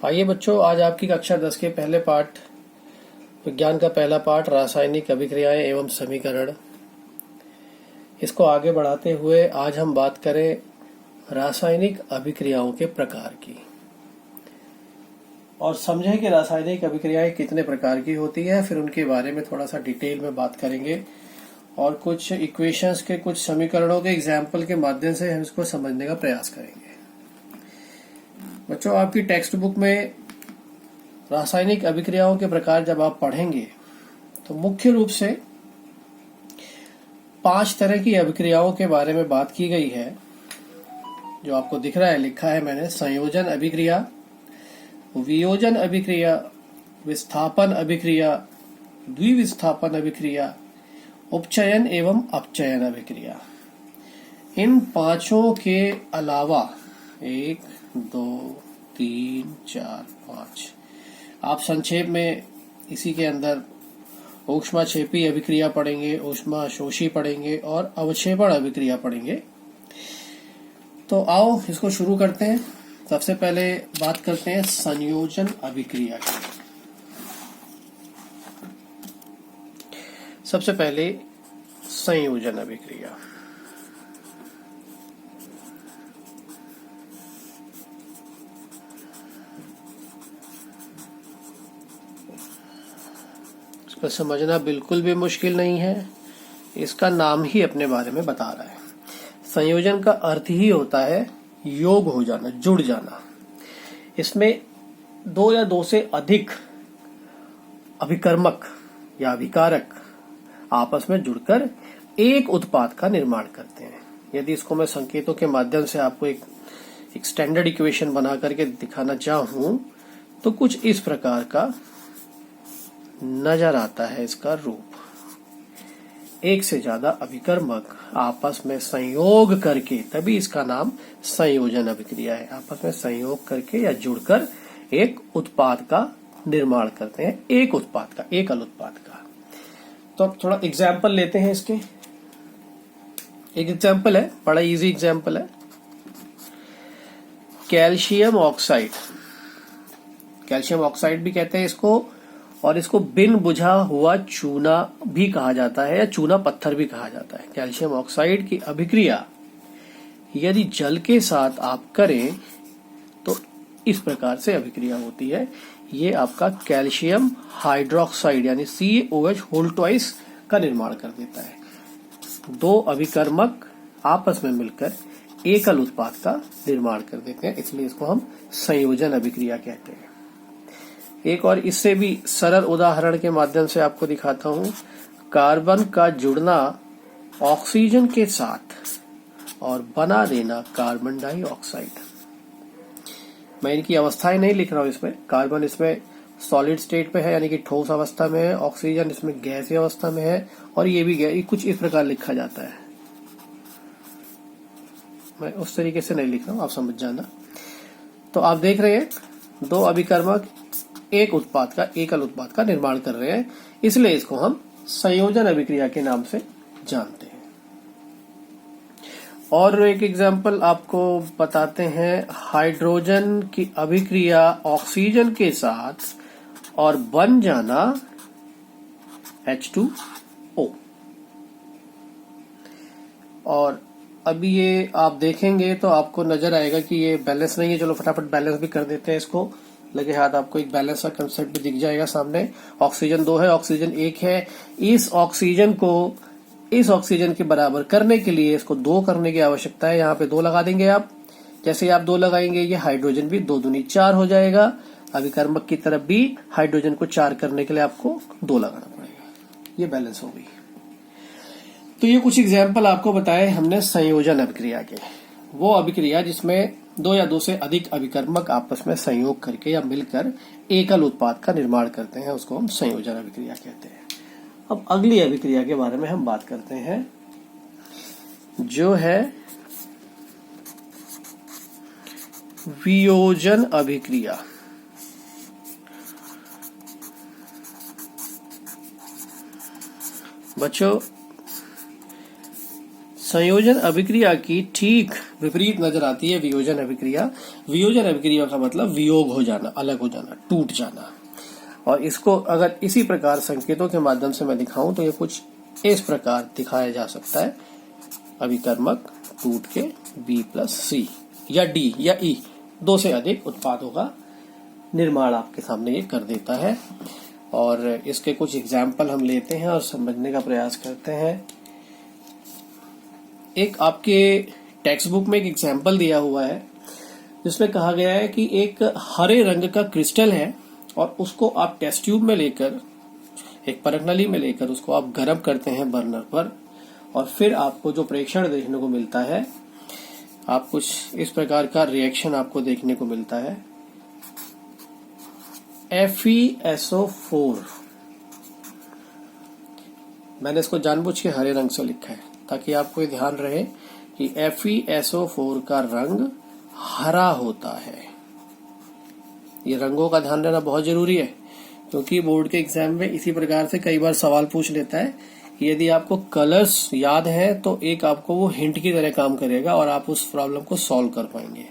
आइए बच्चों, आज आपकी कक्षा 10 के पहले पाठ विज्ञान का पहला पाठ रासायनिक अभिक्रियाएं एवं समीकरण, इसको आगे बढ़ाते हुए आज हम बात करें रासायनिक अभिक्रियाओं के प्रकार की और समझें कि रासायनिक अभिक्रियाएं कितने प्रकार की होती है। फिर उनके बारे में थोड़ा सा डिटेल में बात करेंगे और कुछ इक्वेशंस के, कुछ समीकरणों के एग्जाम्पल के माध्यम से हम इसको समझने का प्रयास करेंगे। बच्चों, आपकी टेक्स्ट बुक में रासायनिक अभिक्रियाओं के प्रकार जब आप पढ़ेंगे तो मुख्य रूप से 5 तरह की अभिक्रियाओं के बारे में बात की गई है। जो आपको दिख रहा है, लिखा है मैंने, संयोजन अभिक्रिया, वियोजन अभिक्रिया, विस्थापन अभिक्रिया, द्विविस्थापन अभिक्रिया, उपचयन एवं अपचयन अभिक्रिया। इन पांचों के अलावा 1, 2, 3, 4, 5 आप संक्षेप में इसी के अंदर ऊष्माक्षेपी अभिक्रिया पढ़ेंगे, ऊष्माशोषी पढ़ेंगे और अवक्षेपण अभिक्रिया पढ़ेंगे। तो आओ इसको शुरू करते हैं। सबसे पहले बात करते हैं संयोजन अभिक्रिया की। सबसे पहले संयोजन अभिक्रिया। इसको समझना बिल्कुल भी मुश्किल नहीं है, इसका नाम ही अपने बारे में बता रहा है। संयोजन का अर्थ ही होता है योग हो जाना, जुड़ जाना। इसमें 2 या 2 से अधिक अभिकर्मक या अभिकारक आपस में जुड़कर एक उत्पाद का निर्माण करते हैं। यदि इसको मैं संकेतों के माध्यम से आपको एक स्टैंडर्ड इक्वेशन बना करके दिखाना चाहूं तो कुछ इस प्रकार का नजर आता है इसका रूप। एक से ज्यादा अभिकर्मक आपस में संयोग करके, तभी इसका नाम संयोजन अभिक्रिया है। आपस में संयोग करके या जुड़कर एक उत्पाद का निर्माण करते हैं, एक उत्पाद का, एकल उत्पाद का। तो अब थोड़ा एग्जाम्पल लेते हैं इसके। एक एग्जाम्पल है, बड़ा इजी एग्जाम्पल है, कैल्शियम ऑक्साइड। कैल्शियम ऑक्साइड भी कहते हैं इसको, और इसको बिन बुझा हुआ चूना भी कहा जाता है या चूना पत्थर भी कहा जाता है। कैल्शियम ऑक्साइड की अभिक्रिया यदि जल के साथ आप करें तो इस प्रकार से अभिक्रिया होती है। ये आपका कैल्शियम हाइड्रोक्साइड यानी CaOH होल ट्वाइस का निर्माण कर देता है। 2 अभिकर्मक आपस में मिलकर एकल उत्पाद का निर्माण कर देते हैं, इसलिए इसको हम संयोजन अभिक्रिया कहते हैं। एक और इससे भी सरल उदाहरण के माध्यम से आपको दिखाता हूं। कार्बन का जुड़ना ऑक्सीजन के साथ और बना देना कार्बन डाइऑक्साइड। मैं इनकी अवस्थाएं नहीं लिख रहा हूं इसमें। कार्बन इसमें सॉलिड स्टेट पे है यानी कि ठोस अवस्था में है, ऑक्सीजन इसमें गैसीय अवस्था में है, और ये भी कुछ इस प्रकार लिखा जाता है। मैं उस तरीके से नहीं लिख रहा हूं, आप समझ जाना। तो आप देख रहे हैं 2 अभिकर्मक एक उत्पाद का, एकल उत्पाद का निर्माण कर रहे हैं, इसलिए इसको हम संयोजन अभिक्रिया के नाम से जानते हैं। और एक एग्जांपल आपको बताते हैं, हाइड्रोजन की अभिक्रिया ऑक्सीजन के साथ और बन जाना H2O। और अभी ये आप देखेंगे तो आपको नजर आएगा कि ये बैलेंस नहीं है। चलो फटाफट बैलेंस भी कर देते हैं इसको। लगे हाथ आपको एक बैलेंस का कंसेप्ट भी दिख जाएगा सामने। ऑक्सीजन 2 है, ऑक्सीजन 1 है। इस ऑक्सीजन को इस ऑक्सीजन के बराबर करने के लिए इसको 2 करने की आवश्यकता है। यहाँ पे 2 लगा देंगे आप। जैसे आप 2 लगाएंगे, ये हाइड्रोजन भी 2 दूनी 4 हो जाएगा। अभिकर्मक की तरफ भी हाइड्रोजन को 4 करने के लिए आपको 2 लगाना पड़ेगा। ये बैलेंस हो गई। तो ये कुछ एग्जाम्पल आपको बताए हमने संयोजन अभिक्रिया के। वो अभिक्रिया जिसमें 2 या 2 से अधिक अभिकर्मक आपस में संयोग करके या मिलकर एकल उत्पाद का निर्माण करते हैं, उसको हम संयोजन अभिक्रिया कहते हैं। अब अगली अभिक्रिया के बारे में हम बात करते हैं, जो है वियोजन अभिक्रिया। बच्चों, संयोजन अभिक्रिया की ठीक विपरीत नजर आती है वियोजन अभिक्रिया। वियोजन अभिक्रिया का मतलब वियोग हो जाना, अलग हो जाना, टूट जाना। और इसको अगर इसी प्रकार संकेतों के माध्यम से मैं दिखाऊं तो ये कुछ इस प्रकार दिखाया जा सकता है। अभिकर्मक टूट के B+C या D या E, 2 से अधिक उत्पादों का निर्माण आपके सामने ये कर देता है। और इसके कुछ एग्जाम्पल हम लेते हैं और समझने का प्रयास करते हैं। एक आपके टेक्स्ट बुक में एक एग्जाम्पल दिया हुआ है जिसमें कहा गया है कि एक हरे रंग का क्रिस्टल है और उसको आप टेस्ट ट्यूब में लेकर, एक परखनली में लेकर उसको आप गर्म करते हैं बर्नर पर, और फिर आपको जो प्रेक्षण देखने को मिलता है, आप कुछ इस प्रकार का रिएक्शन आपको देखने को मिलता है। FeSO4, मैंने इसको जानबूझ के हरे रंग से लिखा है ताकि आपको ध्यान रहे कि FeSO4 का रंग हरा होता है। ये रंगों का ध्यान रखना बहुत जरूरी है क्योंकि बोर्ड के एग्जाम में इसी प्रकार से कई बार सवाल पूछ लेता है कि यदि आपको कलर्स याद है तो एक आपको वो हिंट की तरह काम करेगा और आप उस प्रॉब्लम को सॉल्व कर पाएंगे।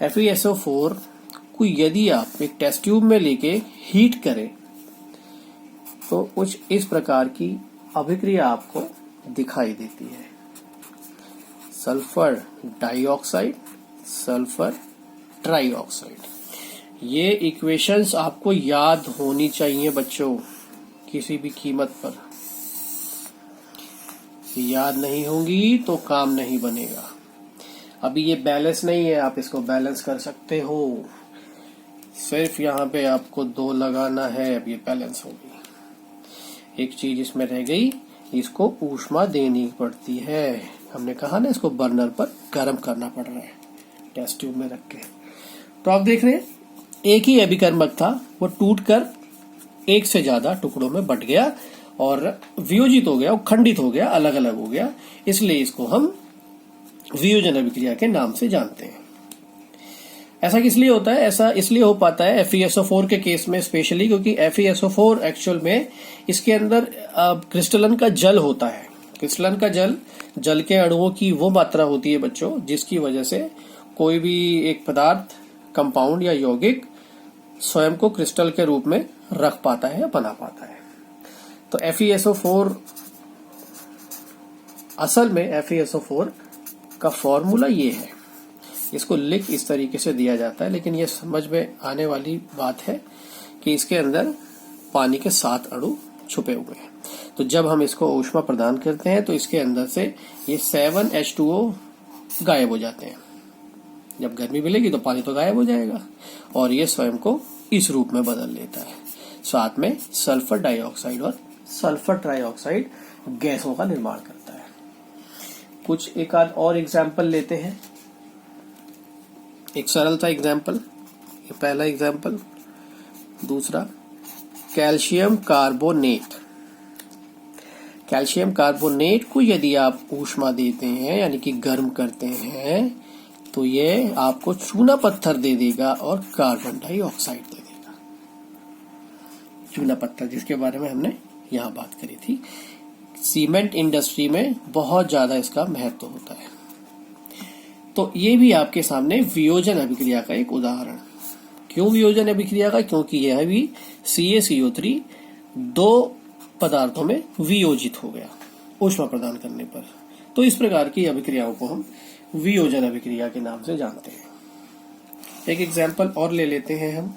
FeSO4 को यदि आप एक टेस्ट ट्यूब में लेके हीट करें तो कुछ इस प्रकार की अभिक्रिया आपको दिखाई देती है। Sulphur dioxide, sulphur trioxide. ये इक्वेशंस आपको याद होनी चाहिए बच्चों, किसी भी कीमत पर। याद नहीं होंगी तो काम नहीं बनेगा। अभी ये बैलेंस नहीं है, आप इसको बैलेंस कर सकते हो। सिर्फ यहाँ पे आपको 2 लगाना है, अब ये बैलेंस होगी। एक चीज इसमें रह गई, इसको ऊष्मा देनी पड़ती है। हमने कहा ना इसको बर्नर पर गर्म करना पड़ रहा है टेस्ट ट्यूब में रख के। तो आप देख रहे हैं एक ही अभिकर्मक था, वो टूटकर एक से ज्यादा टुकड़ों में बट गया और वियोजित हो गया, खंडित हो गया, अलग अलग हो गया। इसलिए इसको हम वियोजन अभिक्रिया के नाम से जानते हैं। ऐसा किस लिए होता है? ऐसा इसलिए हो पाता है FeSO4 के केस में स्पेशली, क्योंकि FeSO4 एक्चुअल में इसके अंदर क्रिस्टलन का जल होता है। क्रिस्टलन का जल के अणुओं की वो मात्रा होती है बच्चों जिसकी वजह से कोई भी एक पदार्थ, कंपाउंड या यौगिक स्वयं को क्रिस्टल के रूप में रख पाता है या बना पाता है। तो FeSO4 असल में FeSO4 का फॉर्मूला ये है। इसको लिख इस तरीके से दिया जाता है, लेकिन ये समझ में आने वाली बात है कि इसके अंदर पानी के 7 अणु छुपे हुए हैं। तो जब हम इसको ऊष्मा प्रदान करते हैं तो इसके अंदर से ये 7H2O गायब हो जाते हैं। जब गर्मी मिलेगी तो पानी तो गायब हो जाएगा और ये स्वयं को इस रूप में बदल लेता है। साथ में सल्फर डाइऑक्साइड और सल्फर ट्राइऑक्साइड गैसों का निर्माण करता है। कुछ एक आध और एग्जाम्पल लेते हैं। एक सरल सा एग्जाम्पल, ये पहला एग्जाम्पल। दूसरा, कैल्शियम कार्बोनेट। कैल्शियम कार्बोनेट को यदि आप ऊष्मा देते हैं यानी कि गर्म करते हैं तो ये आपको चूना पत्थर दे देगा और कार्बन डाइऑक्साइड दे देगा। चूना पत्थर जिसके बारे में हमने यहाँ बात करी थी। सीमेंट इंडस्ट्री में बहुत ज्यादा इसका महत्व होता है। तो ये भी आपके सामने वियोजन अभिक्रिया का एक उदाहरण। क्यों वियोजन अभिक्रिया का? क्योंकि यह भी CaCO3 2 पदार्थों में वियोजित हो गया ऊष्मा प्रदान करने पर। तो इस प्रकार की अभिक्रियाओं को हम वियोजन अभिक्रिया के नाम से जानते हैं। एक एग्जाम्पल और ले लेते हैं हम।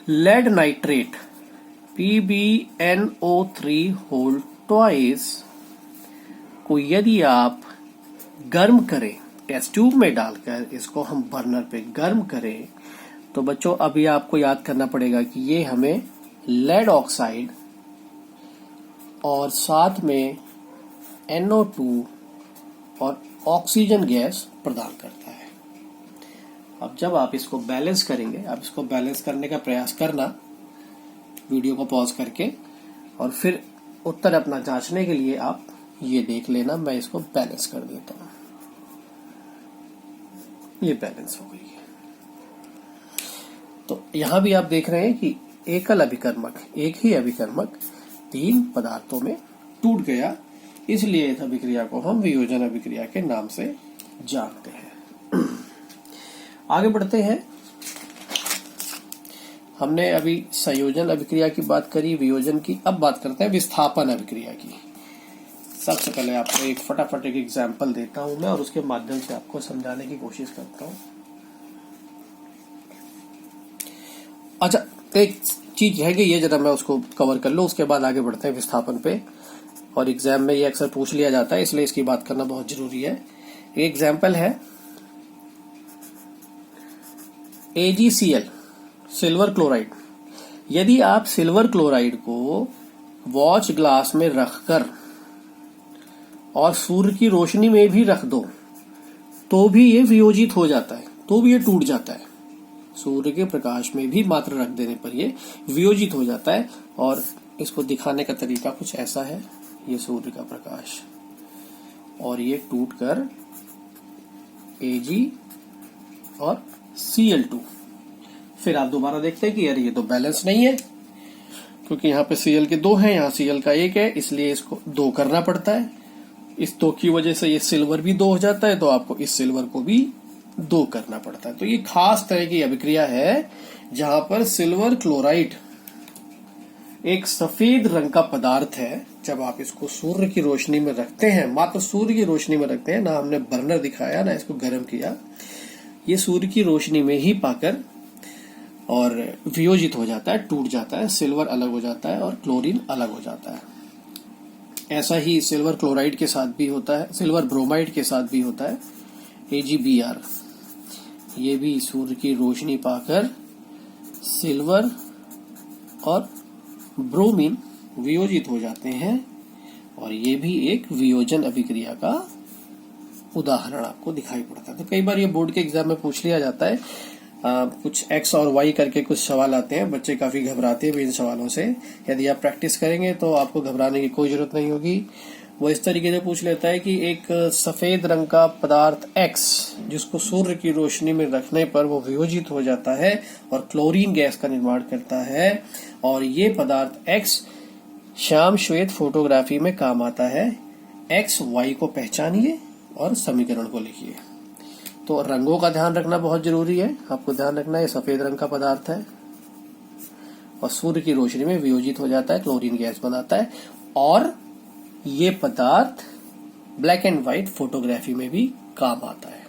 Lead nitrate PbNO3 whole twice को यदि आप गर्म करें, टेस्ट ट्यूब में डालकर इसको हम बर्नर पे गर्म करें तो बच्चों अभी आपको याद करना पड़ेगा कि ये हमें लेड ऑक्साइड और साथ में NO2 और ऑक्सीजन गैस प्रदान करता है। अब जब आप इसको बैलेंस करेंगे, आप इसको बैलेंस करने का प्रयास करना वीडियो को पॉज करके, और फिर उत्तर अपना जांचने के लिए आप ये देख लेना। मैं इसको बैलेंस कर देता हूं। ये बैलेंस हो गई है। तो यहां भी आप देख रहे हैं कि एकल अभिकर्मक, एक ही अभिकर्मक तीन पदार्थों में टूट गया, इसलिए इस अभिक्रिया को हम वियोजन अभिक्रिया के नाम से जानते हैं। आगे बढ़ते हैं। हमने अभी संयोजन अभिक्रिया की बात करी, वियोजन की, अब बात करते हैं विस्थापन अभिक्रिया की। सबसे पहले आपको एक फटाफट एक एग्जाम्पल देता हूं मैं और उसके माध्यम से आपको समझाने की कोशिश करता हूं। अच्छा, एक चीज है कि ये जरा मैं उसको कवर कर लूं, उसके बाद आगे बढ़ते हैं विस्थापन पे। और एग्जाम में ये अक्सर पूछ लिया जाता है, इसलिए इसकी बात करना बहुत जरूरी है। एक एग्जाम्पल है AgCl, सिल्वर क्लोराइड। यदि आप सिल्वर क्लोराइड को वॉच ग्लास में रखकर और सूर्य की रोशनी में भी रख दो तो भी ये वियोजित हो जाता है, तो भी ये टूट जाता है। सूर्य के प्रकाश में भी मात्र रख देने पर ये वियोजित हो जाता है। और इसको दिखाने का तरीका कुछ ऐसा है, ये सूर्य का प्रकाश और ये टूटकर Ag और Cl2। फिर आप दोबारा देखते हैं कि यार ये तो बैलेंस नहीं है, क्योंकि यहाँ पे Cl के दो हैं, यहाँ Cl का एक है, इसलिए इसको दो करना पड़ता है। इस दो की वजह से ये सिल्वर भी दो हो जाता है, तो आपको इस सिल्वर को भी दो करना पड़ता है। तो ये खास तरह की अभिक्रिया है जहां पर सिल्वर क्लोराइड एक सफेद रंग का पदार्थ है। जब आप इसको सूर्य की रोशनी में रखते हैं, मात्र सूर्य की रोशनी में रखते हैं, ना हमने बर्नर दिखाया ना इसको गर्म किया, ये सूर्य की रोशनी में ही पाकर और वियोजित हो जाता है, टूट जाता है, सिल्वर अलग हो जाता है और क्लोरीन अलग हो जाता है। ऐसा ही सिल्वर क्लोराइड के साथ भी होता है, सिल्वर ब्रोमाइड के साथ भी होता है, AgBr। ये भी सूर्य की रोशनी पाकर सिल्वर और ब्रोमीन वियोजित हो जाते हैं, और ये भी एक वियोजन अभिक्रिया का उदाहरण आपको दिखाई पड़ता है। तो कई बार ये बोर्ड के एग्जाम में पूछ लिया जाता है, कुछ X और Y करके कुछ सवाल आते हैं, बच्चे काफी घबराते हैं भी इन सवालों से। यदि आप प्रैक्टिस करेंगे तो आपको घबराने की कोई जरूरत नहीं होगी। वो इस तरीके से पूछ लेता है कि एक सफेद रंग का पदार्थ X, जिसको सूर्य की रोशनी में रखने पर वो वियोजित हो जाता है और क्लोरीन गैस का निर्माण करता है, और ये पदार्थ X श्याम श्वेत फोटोग्राफी में काम आता है। X Y को पहचानिए और समीकरण को लिखिए। तो रंगों का ध्यान रखना बहुत जरूरी है। आपको ध्यान रखना है सफेद रंग का पदार्थ है और सूर्य की रोशनी में वियोजित हो जाता है, क्लोरीन गैस बनाता है, और ये पदार्थ ब्लैक एंड व्हाइट फोटोग्राफी में भी काम आता है।